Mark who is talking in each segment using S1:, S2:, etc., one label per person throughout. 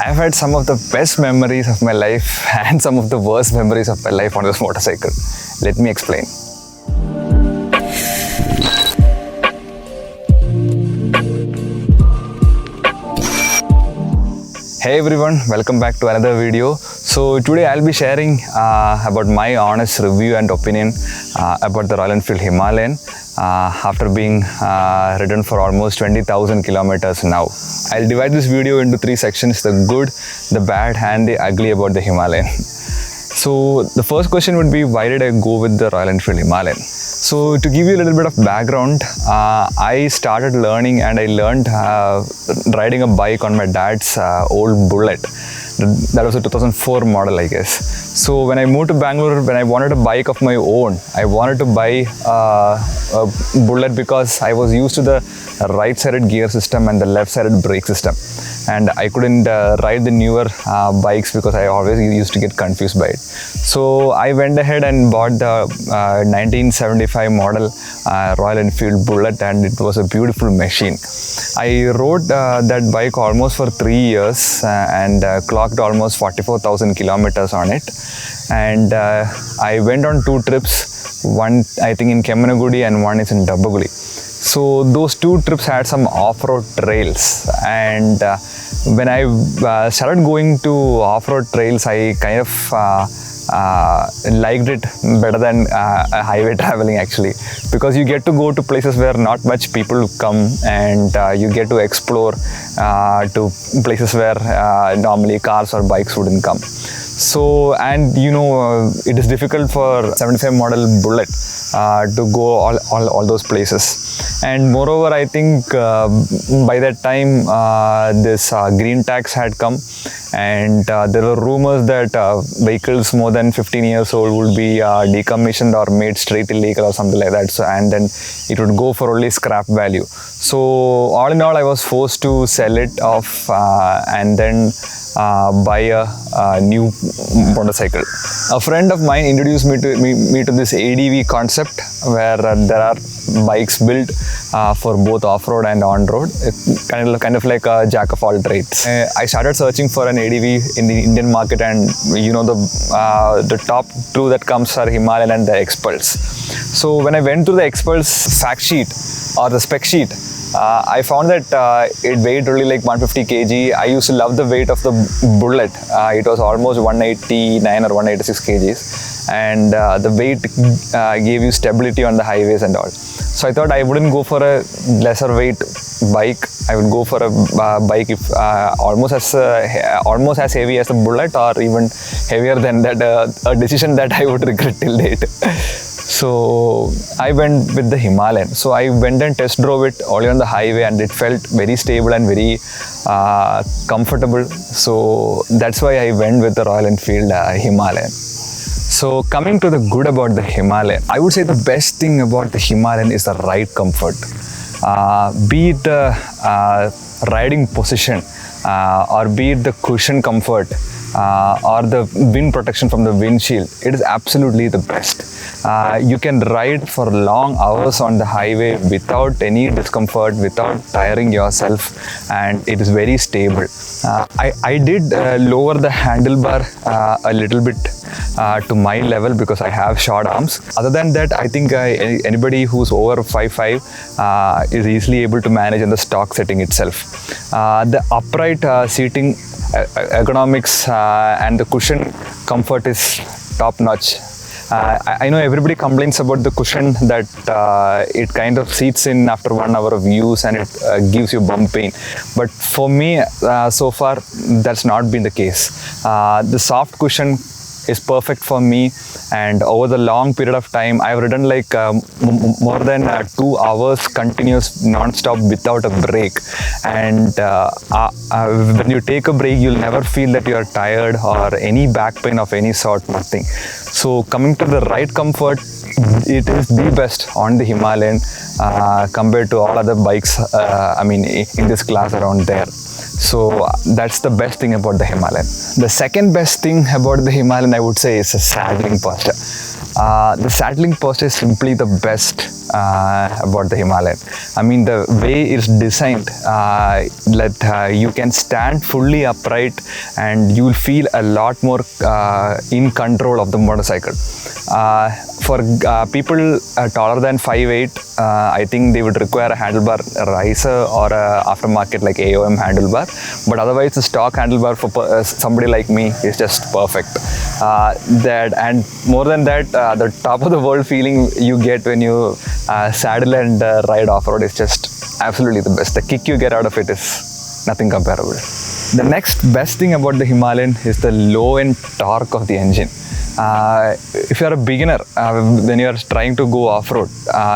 S1: I've had some of the best memories of my life and some of the worst memories of my life on this motorcycle. Let me explain. Hey everyone, welcome back to another video. So today I'll be sharing about my honest review and opinion about the Royal Enfield Himalayan after being ridden for almost 20,000 kilometers now. I'll divide this video into three sections: the good, the bad and the ugly about the Himalayan. So the first question would be, why did I go with the Royal Enfield Himalayan? So to give you a little bit of background, I started learning and I learned riding a bike on my dad's old Bullet. That was a 2004 model, I guess. So when I moved to Bangalore, when I wanted a bike of my own, I wanted to buy a Bullet because I was used to the right-sided gear system and the left-sided brake system. And I couldn't ride the newer bikes because I always used to get confused by it. So I went ahead and bought the 1975 model Royal Enfield Bullet, and it was a beautiful machine. I rode that bike almost for 3 years and clocked almost 44,000 kilometers on it. And I went on 2 trips, one I think in Kemanagudi and one is in Dabbaguli. So those 2 trips had some off-road trails, and when I started going to off-road trails, I kind of liked it better than highway traveling actually, because you get to go to places where not much people come, and you get to explore to places where normally cars or bikes wouldn't come. So, and you know, it is difficult for 75 model Bullet to go all those places. And moreover, I think by that time this green tax had come, and there were rumors that vehicles more than 15 years old would be decommissioned or made straight illegal or something like that. So, and then it would go for only scrap value. So all in all, I was forced to sell it off and then buy a new motorcycle. A friend of mine introduced me to this ADV concept, where there are bikes built for both off-road and on-road. It's kind of like a jack of all trades. I started searching for an ADV in the Indian market, and you know, the top 2 that comes are Himalayan and the Xpulse. So when I went to the Xpulse fact sheet or the spec sheet, I found that it weighed really like 150 kg. I used to love the weight of the Bullet. It was almost 189 or 186 kgs, and the weight gave you stability on the highways and all. So I thought I wouldn't go for a lesser weight bike. I would go for a bike if almost as heavy as the Bullet, or even heavier than that. A decision that I would regret till date. So I went with the Himalayan. So I went and test drove it all on the highway, and it felt very stable and very comfortable. So that's why I went with the Royal Enfield Himalayan. So coming to the good about the Himalayan, I would say the best thing about the Himalayan is the ride comfort. Be it the riding position, or be it the cushion comfort, or the wind protection from the windshield, it is absolutely the best. You can ride for long hours on the highway without any discomfort, without tiring yourself, and it is very stable. I did lower the handlebar a little bit to my level because I have short arms. Other than that, I think anybody who's over 5'5" is easily able to manage in the stock setting itself. The upright seating ergonomics and the cushion comfort is top notch. I know everybody complains about the cushion, that it kind of seats in after 1 hour of use and it gives you bum pain. But for me, so far, that's not been the case. The soft cushion is perfect for me, and over the long period of time, I've ridden like more than 2 hours continuous non-stop without a break. And when you take a break, you'll never feel that you're tired or any back pain of any sort, nothing. So coming to the ride comfort, it is the best on the Himalayan compared to all other bikes, I mean, in this class around there. So that's the best thing about the Himalayan. The second best thing about the Himalayan, I would say, is the saddling posture. The saddling posture is simply the best about the Himalayan. I mean, the way it's designed, that you can stand fully upright and you'll feel a lot more in control of the motorcycle. For people taller than 5'8", I think they would require a handlebar riser or a aftermarket like AOM handlebar. But otherwise, the stock handlebar for somebody like me is just perfect. And more than that, the top of the world feeling you get when you saddle and ride off-road is just absolutely the best. The kick you get out of it is nothing comparable. The next best thing about the Himalayan is the low-end torque of the engine. If you're a beginner, when you're trying to go off-road,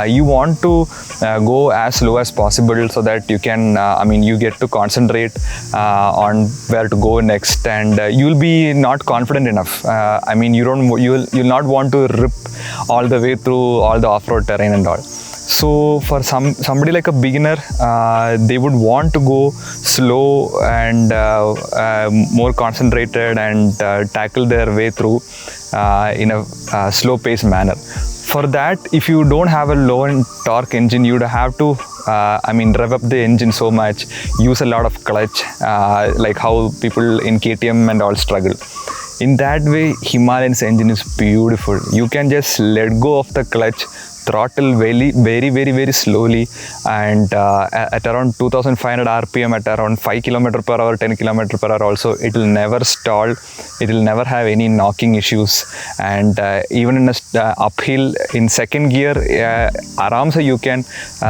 S1: you want to go as low as possible so that you can, you get to concentrate on where to go next, and you'll be not confident enough. You'll not want to rip all the way through all the off-road terrain and all. So for somebody like a beginner, they would want to go slow and more concentrated and tackle their way through in a slow paced manner. For that, if you don't have a low end torque engine, you'd have to rev up the engine so much, use a lot of clutch, like how people in KTM and all struggle. In that way, Himalayan's engine is beautiful. You can just let go of the clutch, throttle very slowly, and at around 2500 rpm, at around 5 km per hour, 10 km per hour also, it will never stall, it will never have any knocking issues. And even in a uphill in second gear, aramse you can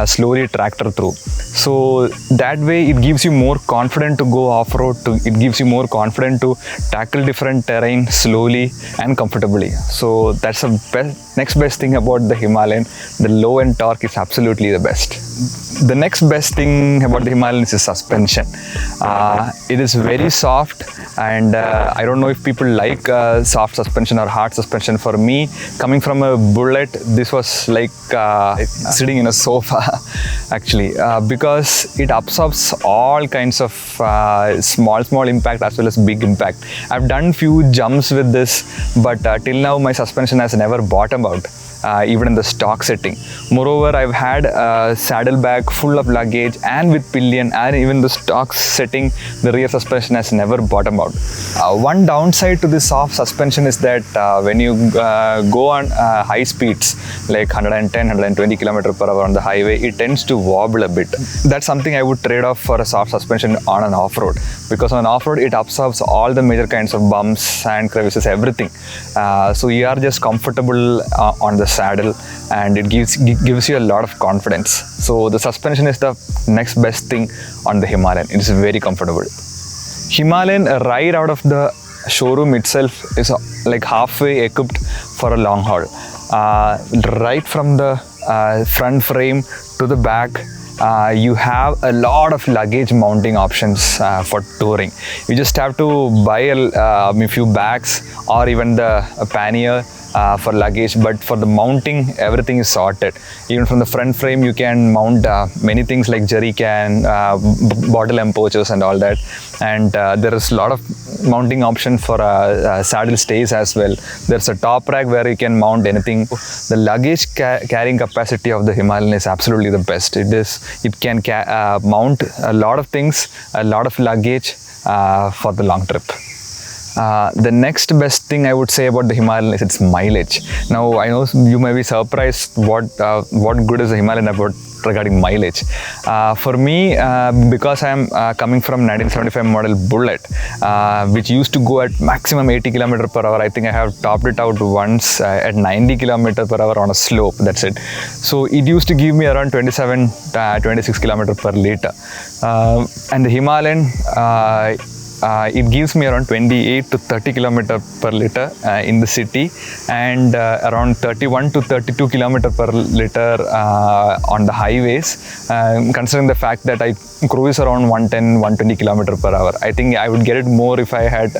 S1: slowly tractor through. So that way it gives you more confidence to go off-road, it gives you more confidence to tackle different terrain slowly and comfortably. So that's the next best thing about the Himalayan. The low end torque is absolutely the best. The next best thing about the Himalayan is the suspension. It is very soft, and I don't know if people like soft suspension or hard suspension. For me, coming from a Bullet, this was like sitting in a sofa actually, because it absorbs all kinds of small impact as well as big impact. I've done few jumps with this, but till now my suspension has never bottomed out. Even in the stock setting. Moreover, I've had a saddlebag full of luggage and with pillion, and even the stock setting, the rear suspension has never bottomed out. One downside to this soft suspension is that when you go on high speeds like 110, 120 km per hour on the highway, it tends to wobble a bit. That's something I would trade off for a soft suspension on an off-road, because on off-road it absorbs all the major kinds of bumps, sand, crevices, everything. So you are just comfortable on the saddle, and it gives you a lot of confidence. So the suspension is the next best thing on the Himalayan. It is very comfortable. Himalayan ride out of the showroom itself is like halfway equipped for a long haul. Right from the front frame to the back, you have a lot of luggage mounting options for touring. You just have to buy a few bags or even the pannier for luggage, but for the mounting, everything is sorted. Even from the front frame, you can mount many things like jerry can, bottle pouches and all that. And there is a lot of mounting option for saddle stays as well. There's a top rack where you can mount anything. The luggage carrying capacity of the Himalayan is absolutely the best. It can mount a lot of things, a lot of luggage for the long trip. The next best thing I would say about the Himalayan is its mileage. Now, I know you may be surprised what good is the Himalayan about regarding mileage. For me, because I am coming from 1975 model Bullet, which used to go at maximum 80 km per hour, I think I have topped it out once at 90 km per hour on a slope, that's it. So it used to give me around 26 km per liter. And the Himalayan, it gives me around 28 to 30 km per liter in the city, and around 31 to 32 km per liter on the highways, considering the fact that I cruise around 110, 120 km per hour. I think I would get it more if I had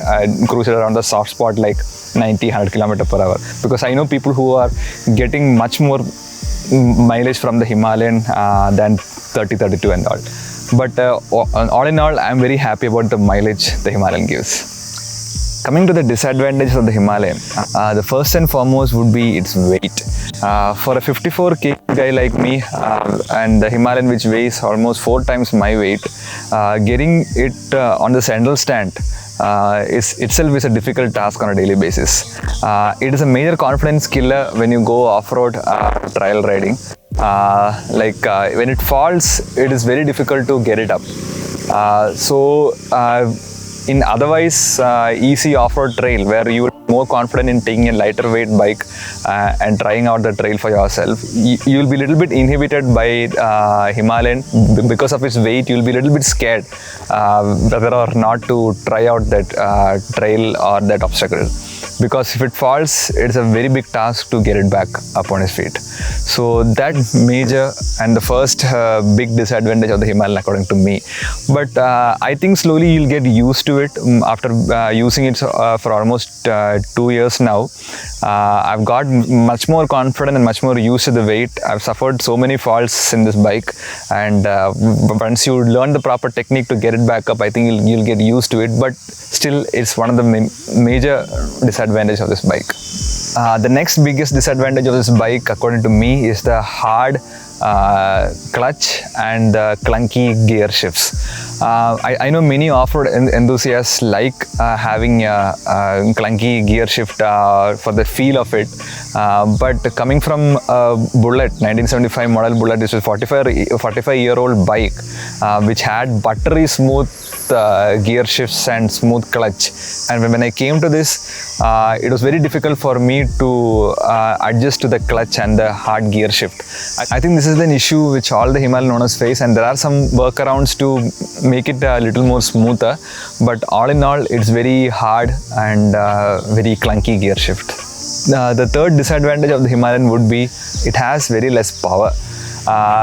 S1: cruised around the soft spot like 90, 100 km per hour, because I know people who are getting much more mileage from the Himalayan than 30, 32 and all. But all in all, I'm very happy about the mileage the Himalayan gives. Coming to the disadvantages of the Himalayan, the first and foremost would be its weight. For a 54 kg guy like me, and the Himalayan which weighs almost 4 times my weight, getting it on the central stand is a difficult task on a daily basis. It is a major confidence killer when you go off-road trial riding. When it falls, it is very difficult to get it up. In otherwise easy off-road trail where you are more confident in taking a lighter weight bike and trying out the trail for yourself, you will be a little bit inhibited by Himalayan because of its weight. You will be a little bit scared whether or not to try out that trail or that obstacle, because if it falls, it's a very big task to get it back up on its feet. So that major and the first big disadvantage of the Himalayan according to me. But I think slowly you'll get used to it after using it for almost 2 years now. I've got much more confident and much more used to the weight. I've suffered so many falls in this bike, and once you learn the proper technique to get it back up, I think you'll get used to it. But still, it's one of the major disadvantages of this bike. The next biggest disadvantage of this bike according to me is the hard clutch and the clunky gear shifts. I know many off-road enthusiasts like having a clunky gear shift for the feel of it, but coming from a Bullet 1975 model Bullet, this is 45-year-old bike which had buttery smooth gear shifts and smooth clutch, and when I came to this, it was very difficult for me to adjust to the clutch and the hard gear shift. I think this is an issue which all the Himalayan owners face, and there are some workarounds to make it a little more smoother, but all in all, it's very hard and very clunky gear shift. The third disadvantage of the Himalayan would be it has very less power.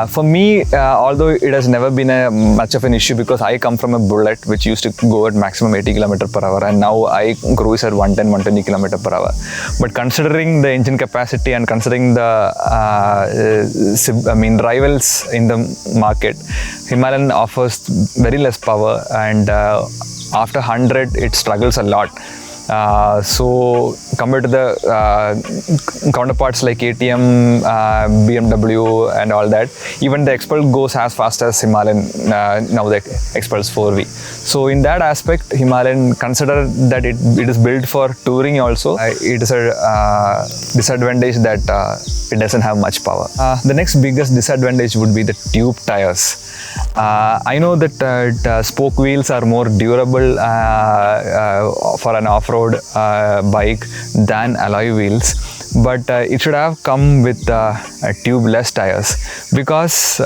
S1: For me, although it has never been much of an issue, because I come from a Bullet which used to go at maximum 80 km/h, and now I cruise at 110-120 km/h. But considering the engine capacity and considering the rivals in the market, Himalayan offers very less power, and after 100 it struggles a lot. So compared to the counterparts like KTM, BMW and all that, even the Expel goes as fast as Himalayan, now the Expel's 4V. So in that aspect, Himalayan, consider that it is built for touring also. It is a disadvantage that it doesn't have much power. The next biggest disadvantage would be the tube tires. I know that spoke wheels are more durable for an off-road bike than alloy wheels, but it should have come with tubeless tires, because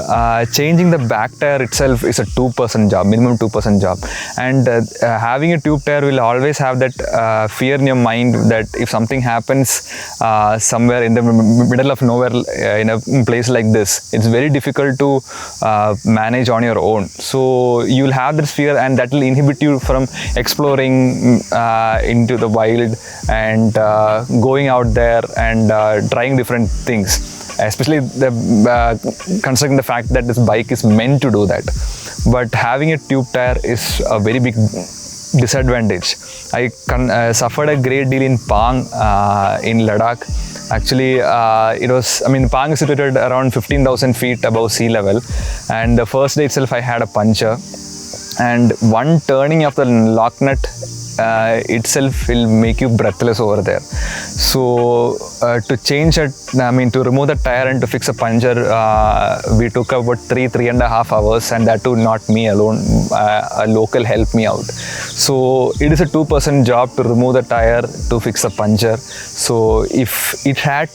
S1: changing the back tire itself is a 2% job, minimum 2% job, and having a tube tire will always have that fear in your mind that if something happens somewhere in the middle of nowhere in a place like this, it's very difficult to manage on your own. So you'll have this fear, and that will inhibit you from exploring into the wild and going out there and trying different things, especially considering the fact that this bike is meant to do that. But having a tube tire is a very big disadvantage. I suffered a great deal in Pang in Ladakh. Actually, Pang is situated around 15,000 feet above sea level, and the first day itself I had a puncture, and one turning of the lock nut itself will make you breathless over there. So to change it, to remove the tire and to fix a puncture, we took about 3.5 hours, and that too not me alone, a local helped me out. So it is a 2% job to remove the tire to fix a puncture. So if it had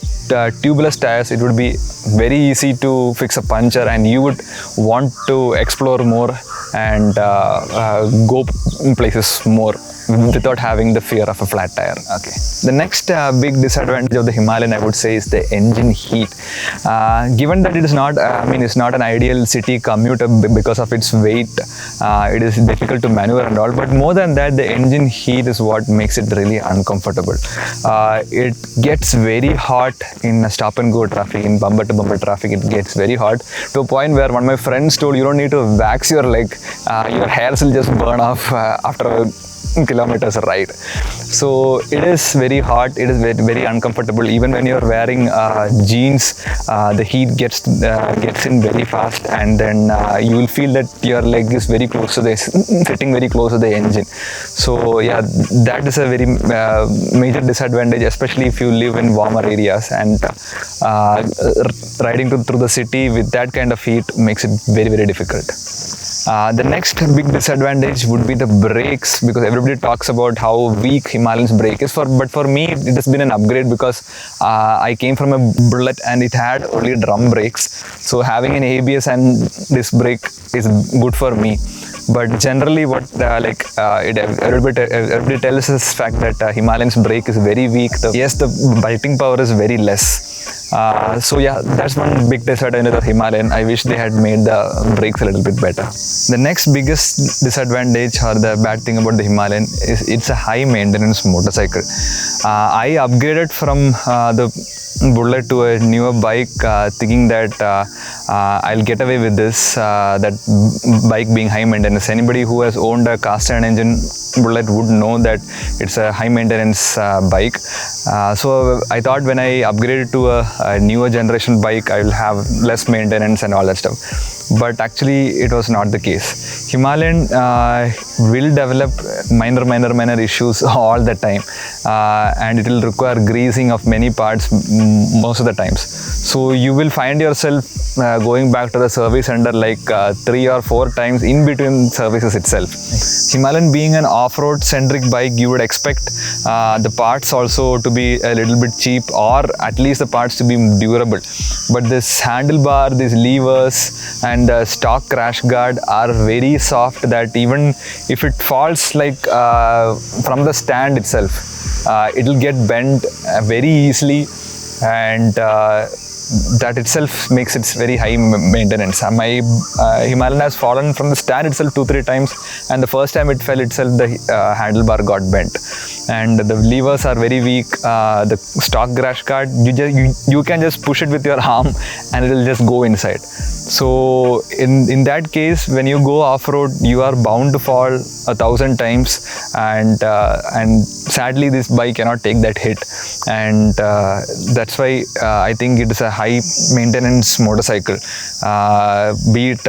S1: tubeless tires, it would be very easy to fix a puncture, and you would want to explore more and go places more without having the fear of a flat tire. Okay. The next big disadvantage of the Himalayan, I would say, is the engine heat. Given that it is not, it's not an ideal city commuter because of its weight, it is difficult to maneuver and all. But more than that, the engine heat is what makes it really uncomfortable. It gets very hot in stop and go traffic, in bumper to bumper traffic. It gets very hot to a point where one of my friends told, you don't need to wax your leg, your hairs will just burn off after a kilometers ride. So it is very hot, it is very, very uncomfortable. Even when you're wearing jeans, the heat gets in very fast, and then you will feel that your leg is very close to the sitting very close to the engine. So yeah, that is a very major disadvantage, especially if you live in warmer areas, and riding through the city with that kind of heat makes it very, very difficult. The next big disadvantage would be the brakes, because everybody talks about how weak Himalayan's brake is. But for me, it has been an upgrade, because I came from a Bullet and it had only drum brakes. So having an ABS and disc brake is good for me. But generally, what everybody tells us fact that Himalayan's brake is very weak. The biting power is very less. So yeah, that's one big disadvantage of Himalayan. I wish they had made the brakes a little bit better. The next biggest disadvantage or the bad thing about the Himalayan is it's a high maintenance motorcycle. I upgraded from the Bullet to a newer bike, thinking that I'll get away with this, that bike being high maintenance. Anybody who has owned a cast iron engine Bullet would know that it's a high maintenance bike. So I thought when I upgraded to a newer generation bike, I will have less maintenance and all that stuff. But actually it was not the case. Himalayan will develop minor issues all the time, and it will require greasing of many parts most of the times. So you will find yourself going back to the service center like 3 or 4 times in between services itself. Himalayan being an off-road centric bike, you would expect the parts also to be a little bit cheap, or at least the parts to be durable. But this handlebar, these levers and the stock crash guard are very soft, that even if it falls like from the stand itself, it will get bent very easily, and that itself makes it very high maintenance. My Himalayan has fallen from the stand itself 2-3 times, and the first time it fell itself, the handlebar got bent, and the levers are very weak. The stock crash guard, you can just push it with your arm and it will just go inside. So in that case, when you go off-road, you are bound to fall 1,000 times, and sadly this bike cannot take that hit, and that's why I think it is a high maintenance motorcycle. Be it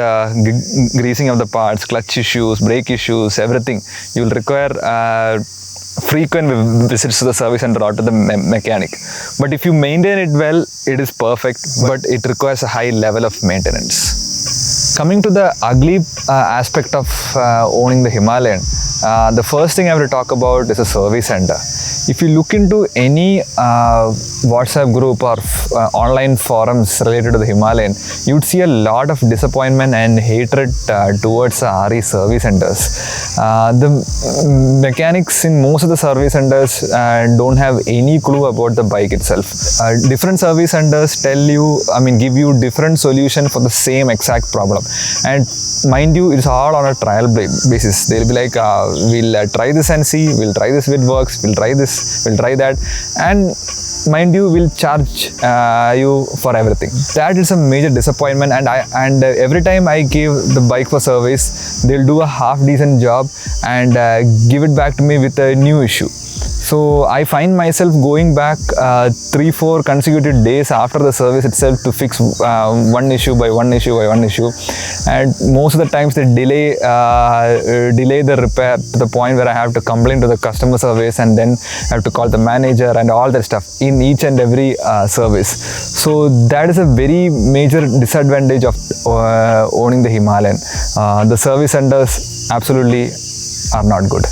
S1: greasing of the parts, clutch issues, brake issues, everything, you will require frequent visits to the service center or to the mechanic. But if you maintain it well, it is perfect, but it requires a high level of maintenance. Coming to the ugly aspect of owning the Himalayan, the first thing I have to talk about is a service center. If you look into any WhatsApp group or online forums related to the Himalayan, you would see a lot of disappointment and hatred towards RE service centers. The mechanics in most of the service centers don't have any clue about the bike itself. Different service centers give you different solution for the same exact problem. And mind you, it's all on a trial basis. They'll be like, we'll try this and see, we'll try this with works, we'll try this, we'll try that, and mind you, will charge you for everything. That is a major disappointment, and every time I give the bike for service, they'll do a half decent job and give it back to me with a new issue. So I find myself going back 3-4 consecutive days after the service itself to fix one issue by one issue, and most of the times they delay the repair to the point where I have to complain to the customer service, and then I have to call the manager and all that stuff in each and every service. So that is a very major disadvantage of owning the Himalayan. The service centers absolutely are not good.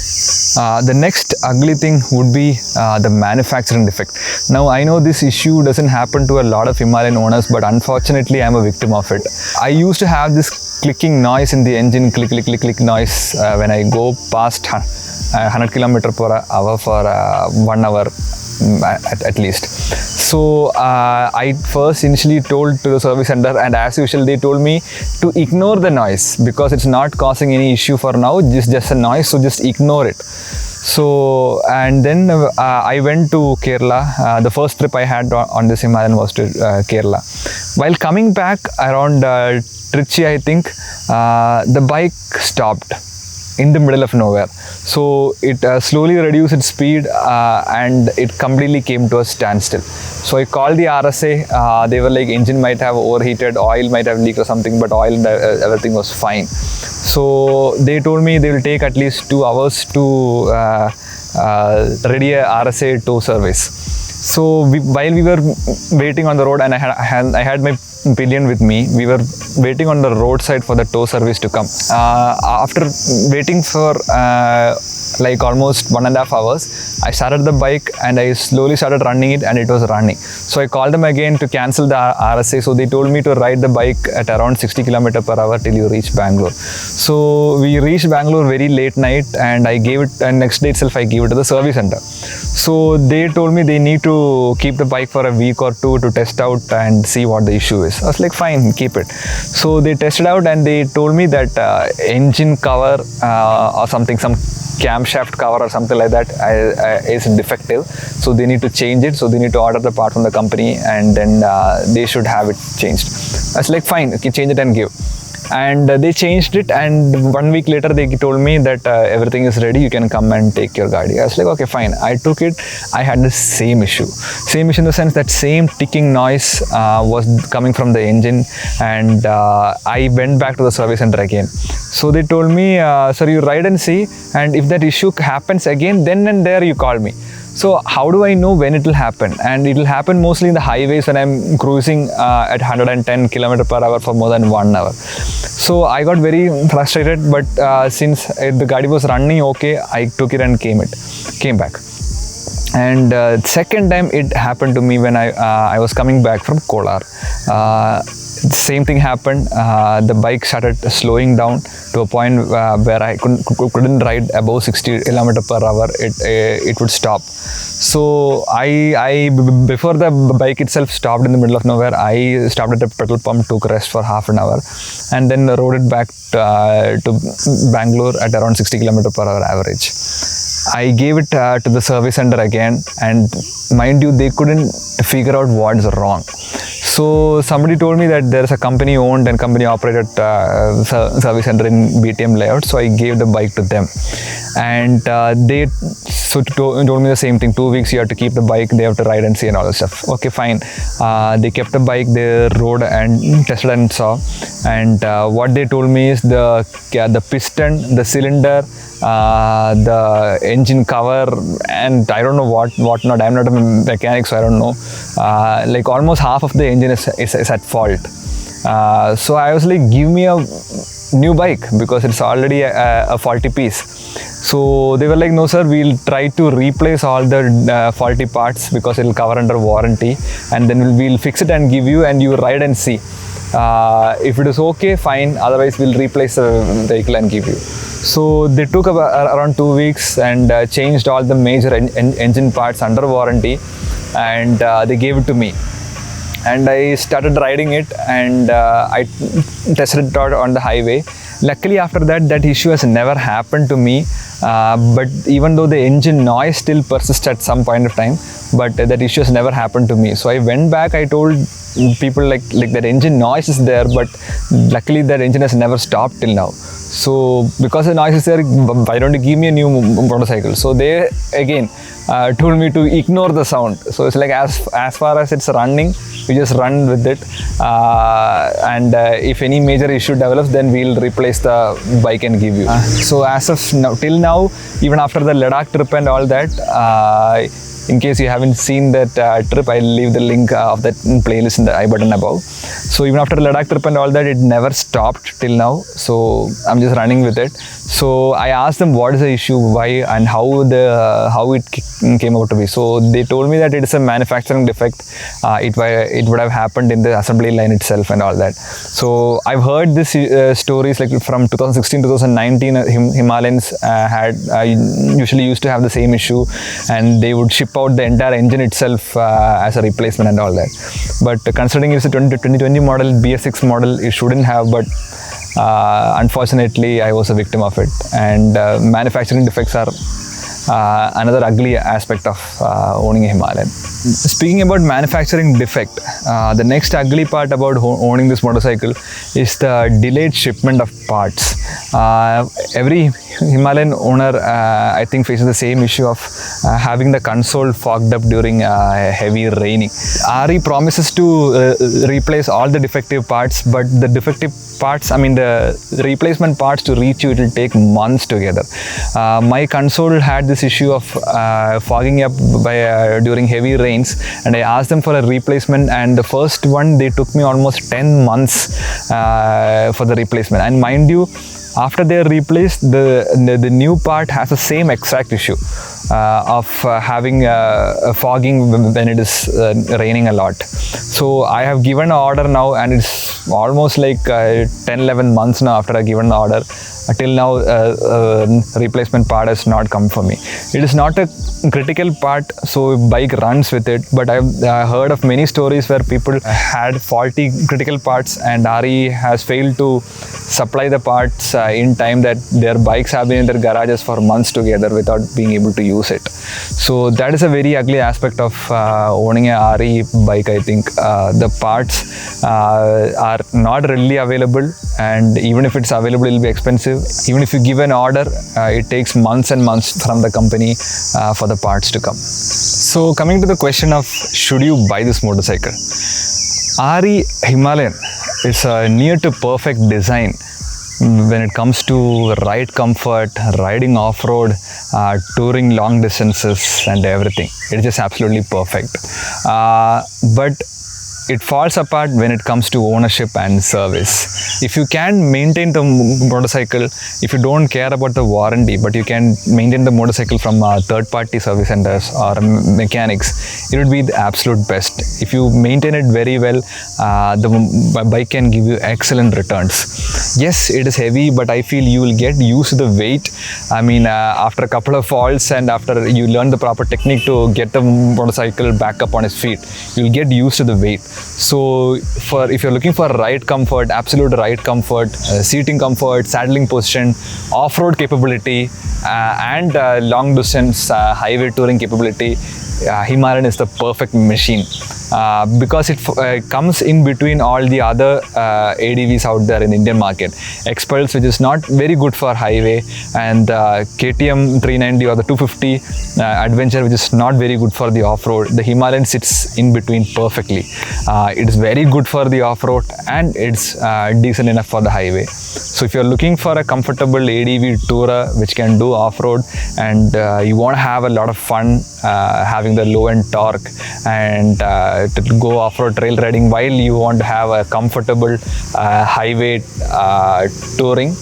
S1: The next ugly thing would be the manufacturing defect. Now I know this issue doesn't happen to a lot of Himalayan owners, but unfortunately I'm a victim of it. I used to have this clicking noise in the engine, click noise when I go past 100 km per hour for 1 hour at least. So I first initially told to the service center, and as usual they told me to ignore the noise because it's not causing any issue for now, just a noise, so just ignore it. So, and then I went to Kerala. The first trip I had on this Himalayan was to Kerala. While coming back around Trichy, I think the bike stopped in the middle of nowhere. So it slowly reduced its speed and it completely came to a standstill. So I called the RSA. They were like, engine might have overheated, oil might have leaked or something, but oil and everything was fine. So they told me they will take at least 2 hours to ready a RSA tow service. So while we were waiting on the road, and I had my pillion with me, we were waiting on the roadside for the tow service to come. After waiting for like almost 1.5 hours, I started the bike and I slowly started running it, and it was running. So I called them again to cancel the RSA. So they told me to ride the bike at around 60 km per hour till you reach Bangalore. So we reached Bangalore very late night, and I gave it, and next day itself I gave it to the service center. So they told me they need to keep the bike for a week or two to test out and see what the issue is. I was like, fine, keep it. So they tested out and they told me that engine cover or something, some camshaft cover or something like that is defective. So they need to change it. So they need to order the part from the company, and then they should have it changed. I was like, fine, okay, change it and give. And they changed it, and 1 week later they told me that everything is ready, you can come and take your Gaadi. I was like, okay, fine. I took it. I had the same issue in the sense that same ticking noise was coming from the engine, and I went back to the service center again. So they told me, sir, you ride and see, and if that issue happens again, then and there you call me. So how do I know when it will happen? And it will happen mostly in the highways when I'm cruising at 110 km per hour for more than 1 hour. So I got very frustrated, but since the Gaadi was running okay, I took it and came back. And second time it happened to me when I was coming back from Kolar. Same thing happened. The bike started slowing down to a point where I couldn't ride above 60 km per hour. It would stop. So I before the bike itself stopped in the middle of nowhere, I stopped at a petrol pump, took rest for half an hour, and then rode it back to Bangalore at around 60 km per hour average. I gave it to the service center again, and mind you, they couldn't figure out what's wrong. So somebody told me that there's a company owned and company operated service center in BTM layout. So I gave the bike to them, and they told me the same thing. 2 weeks you have to keep the bike. They have to ride and see and all that stuff. Okay, fine. They kept the bike. They rode and tested and saw. And what they told me is the piston, the cylinder, the engine cover, and I don't know what not. I'm not a mechanic, so I don't know. Like almost half of the engine is at fault. So I was like, give me a new bike because it's already a faulty piece. So they were like, no sir, we'll try to replace all the faulty parts because it'll cover under warranty, and then we'll fix it and give you, and you ride and see. If it is okay, fine. Otherwise, we'll replace the vehicle and give you. So they took around 2 weeks and changed all the major engine parts under warranty, and they gave it to me. And I started riding it, and I tested it out on the highway. Luckily, after that issue has never happened to me. But even though the engine noise still persists at some point of time, but that issue has never happened to me. So I went back, I told people like that engine noise is there, but luckily that engine has never stopped till now. So because the noise is there, why don't you give me a new motorcycle? So they again told me to ignore the sound. So it's like as far as it's running, we just run with it, and if any major issue develops, then we'll replace the bike and give you. So as of now, till now, even after the Ladakh trip and all that, In case you haven't seen that trip, I'll leave the link of that playlist in the I button above. So even after the Ladakh trip and all that, it never stopped till now. So I'm just running with it. So I asked them what is the issue, why, and how it came out to be. So they told me that it is a manufacturing defect. It would have happened in the assembly line itself and all that. So I've heard this stories like from 2016 2019 Himalayans usually used to have the same issue, and they would ship out the entire engine itself as a replacement and all that. But considering it's a 2020 model BS6 model, it shouldn't have, but unfortunately I was a victim of it. And manufacturing defects are another ugly aspect of owning a Himalayan. Speaking about manufacturing defect, the next ugly part about owning this motorcycle is the delayed shipment of parts. Every Himalayan owner I think faces the same issue of having the console fogged up during heavy raining. RE promises to replace all the defective parts, but the defective parts, the replacement parts to reach you, it will take months together. My console had this issue of fogging up during heavy rains, and I asked them for a replacement, and the first one they took me almost 10 months for the replacement. And mind you, after they are replaced, the new part has the same exact issue of having fogging when it is raining a lot. So I have given an order now, and it's almost like 10-11 months now after I given the order. Till now, replacement part has not come for me. It is not a critical part, so bike runs with it. But I've heard of many stories where people had faulty critical parts, and RE has failed to supply the parts in time, that their bikes have been in their garages for months together without being able to use it. So that is a very ugly aspect of owning a RE bike, I think. The parts are not readily available, and even if it's available, it will be expensive. Even if you give an order, it takes months and months from the company for the parts to come. So coming to the question of should you buy this motorcycle? RE Himalayan is a near to perfect design when it comes to ride comfort, riding off-road, touring long distances and everything. It's just absolutely perfect. But it falls apart when it comes to ownership and service. If you can maintain the motorcycle, if you don't care about the warranty, but you can maintain the motorcycle from third-party service centers or mechanics, it would be the absolute best. If you maintain it very well, the bike can give you excellent returns. Yes, it is heavy, but I feel you will get used to the weight. After a couple of falls and after you learn the proper technique to get the motorcycle back up on its feet, you'll get used to the weight. So if you're looking for ride comfort, absolute ride comfort, seating comfort, saddling position, off-road capability, and long distance highway touring capability, Himalayan is the perfect machine. Because it comes in between all the other ADVs out there in the Indian market. Xpulse, which is not very good for highway, and KTM 390 or the 250 Adventure, which is not very good for the off-road. The Himalayan sits in between perfectly. It is very good for the off-road, and it's decent enough for the highway. So if you're looking for a comfortable ADV tourer which can do off-road, and you want to have a lot of fun having the low-end torque, and to go off-road trail riding while you want to have a comfortable highway touring,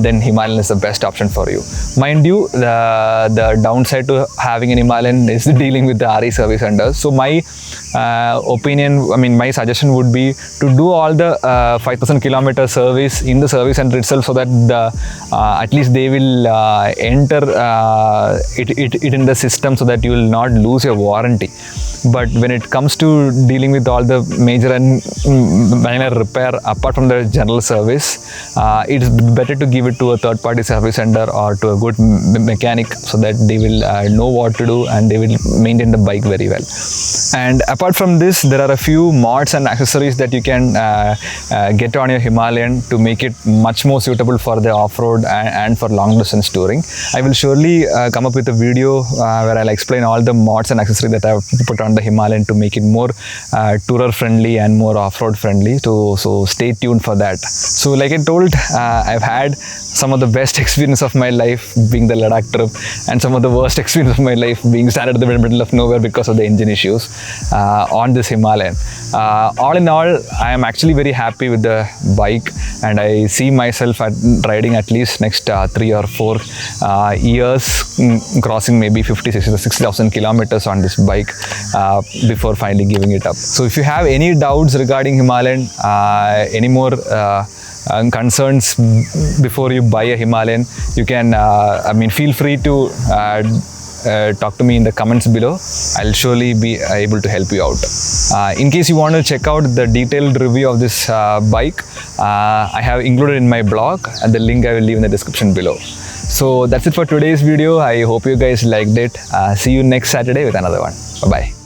S1: then Himalayan is the best option for you. Mind you, the downside to having an Himalayan is dealing with the RE service centers. So my my suggestion would be to do all the 5,000 kilometer service in the service center itself, so that at least they will enter it in the system, so that you will not lose your warranty. But when it comes to dealing with all the major and minor repair apart from the general service, it's better to give it to a third-party service center or to a good mechanic, so that they will know what to do and they will maintain the bike very well. And apart from this, there are a few mods and accessories that you can get on your Himalayan to make it much more suitable for the off-road and for long-distance touring. I will surely come up with a video where I'll explain all the mods and accessories that I've put on on the Himalayan to make it more tourer friendly and more off-road friendly. So stay tuned for that. So like I told, I've had some of the best experience of my life being the Ladakh trip, and some of the worst experience of my life being stranded in the middle of nowhere because of the engine issues on this Himalayan. All in all, I am actually very happy with the bike, and I see myself riding at least next 3 or 4 years, crossing maybe 60,000 kilometers on this bike before finally giving it up. So if you have any doubts regarding Himalayan, any more concerns before you buy a Himalayan, you can feel free to talk to me in the comments below. I'll surely be able to help you out. In case you want to check out the detailed review of this bike, I have included in my blog, and the link I will leave in the description below. So that's it for today's video. I hope you guys liked it. See you next Saturday with another one. Bye bye.